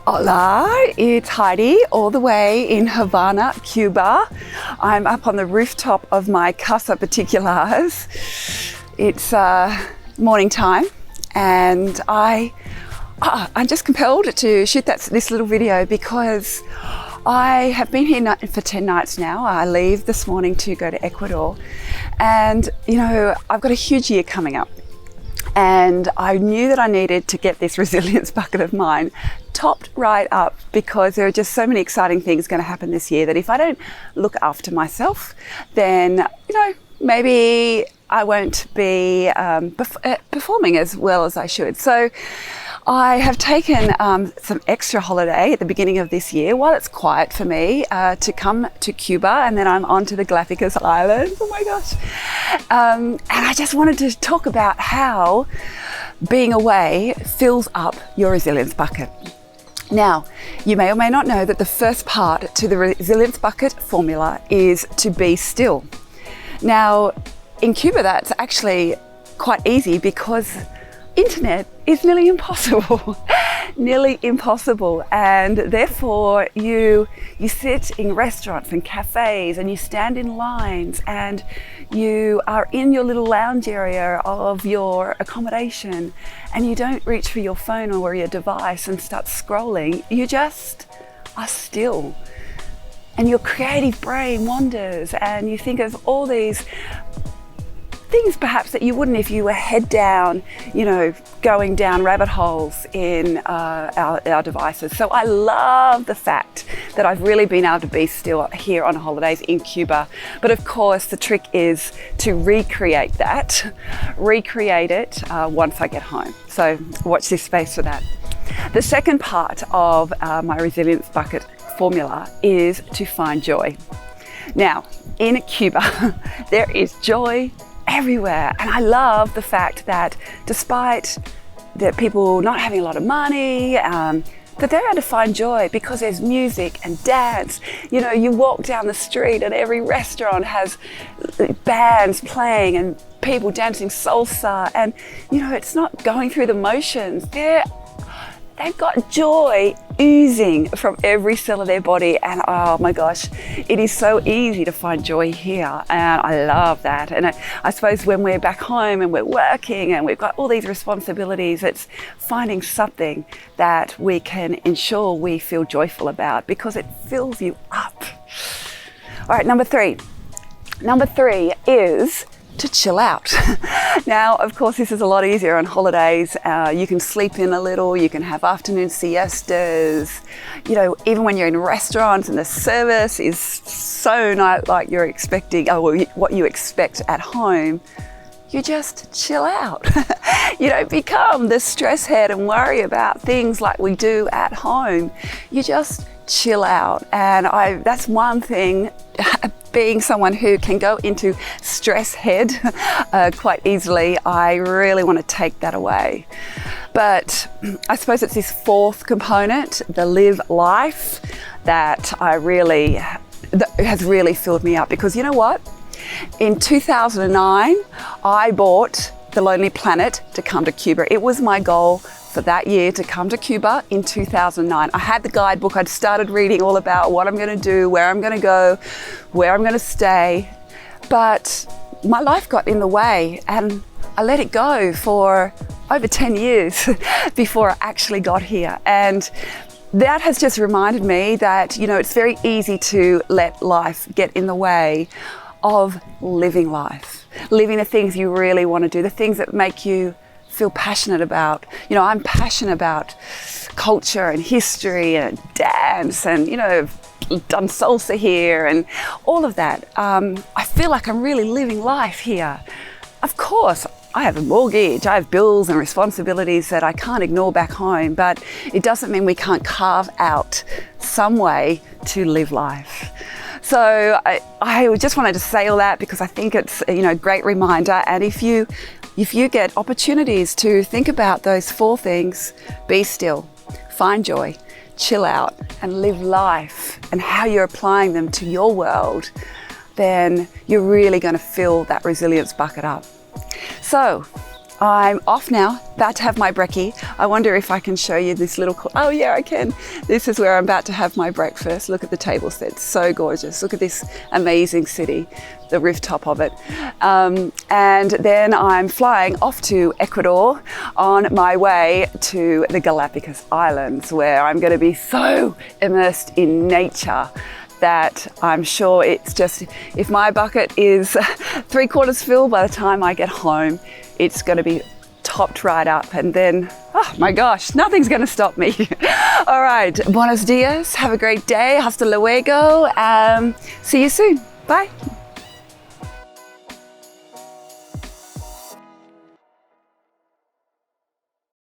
Hola, it's Heidi, all the way in Havana, Cuba. I'm up on the rooftop of my Casa Particulars. It's morning time, and I'm just compelled to shoot this little video because I have been here for 10 nights now. I leave this morning to go to Ecuador, and I've got a huge year coming up. And I knew that I needed to get this resilience bucket of mine topped right up, because there are just so many exciting things going to happen this year that if I don't look after myself, then, maybe I won't be performing as well as I should. So I have taken some extra holiday at the beginning of this year while it's quiet for me to come to Cuba, and then I'm on to the Galapagos Islands. Oh my gosh. And I just wanted to talk about how being away fills up your resilience bucket. Now, you may or may not know that the first part to the resilience bucket formula is to be still. Now, in Cuba, that's actually quite easy because internet is nearly impossible. Nearly impossible, and therefore you sit in restaurants and cafes, and you stand in lines, and you are in your little lounge area of your accommodation, and you don't reach for your phone or your device and start scrolling. You just are still, and your creative brain wanders, and you think of all these things perhaps that you wouldn't if you were head down, going down rabbit holes in our devices. So I love the fact that I've really been able to be still here on holidays in Cuba. But of course, the trick is to recreate it once I get home. So watch this space for that. The second part of my resilience bucket formula is to find joy. Now, in Cuba, there is joy everywhere, and I love the fact that despite the people not having a lot of money, that they're able to find joy because there's music and dance. You walk down the street and every restaurant has bands playing and people dancing salsa, and it's not going through the motions. They've got joy oozing from every cell of their body, and oh my gosh, it is so easy to find joy here, and I love that. And I suppose when we're back home and we're working and we've got all these responsibilities, it's finding something that we can ensure we feel joyful about because it fills you up. All right, number three is to chill out. Now, of course, this is a lot easier on holidays. You can sleep in a little, you can have afternoon siestas, even when you're in restaurants and the service is so not like you're expecting, what you expect at home. You just chill out. You don't become the stress head and worry about things like we do at home. You just chill out. And that's one thing, being someone who can go into stress head quite easily, I really want to take that away. But I suppose it's this fourth component, the live life, that has really filled me up, because you know what? In 2009, I bought The Lonely Planet to come to Cuba. It was my goal for that year to come to Cuba in 2009. I had the guidebook. I'd started reading all about what I'm going to do, where I'm going to go, where I'm going to stay. But my life got in the way, and I let it go for over 10 years before I actually got here. And that has just reminded me that, it's very easy to let life get in the way of living life, living the things you really want to do, the things that make you feel passionate about. I'm passionate about culture and history and dance, and done salsa here and all of that. I feel like I'm really living life here. Of course, I have a mortgage, I have bills and responsibilities that I can't ignore back home, but it doesn't mean we can't carve out some way to live life. So I just wanted to say all that because I think it's a great reminder. And if you get opportunities to think about those four things, be still, find joy, chill out, and live life, and how you're applying them to your world, then you're really going to fill that resilience bucket up. So I'm off now, about to have my brekkie. I wonder if I can show you this little, oh yeah, I can. This is where I'm about to have my breakfast. Look at the table set, so gorgeous. Look at this amazing city, the rooftop of it. And then I'm flying off to Ecuador on my way to the Galapagos Islands, where I'm going to be so immersed in nature that I'm sure it's just, if my bucket is 3/4 full by the time I get home, it's going to be topped right up, and then, oh my gosh, nothing's going to stop me. All right, buenos dias, have a great day, hasta luego, see you soon, bye.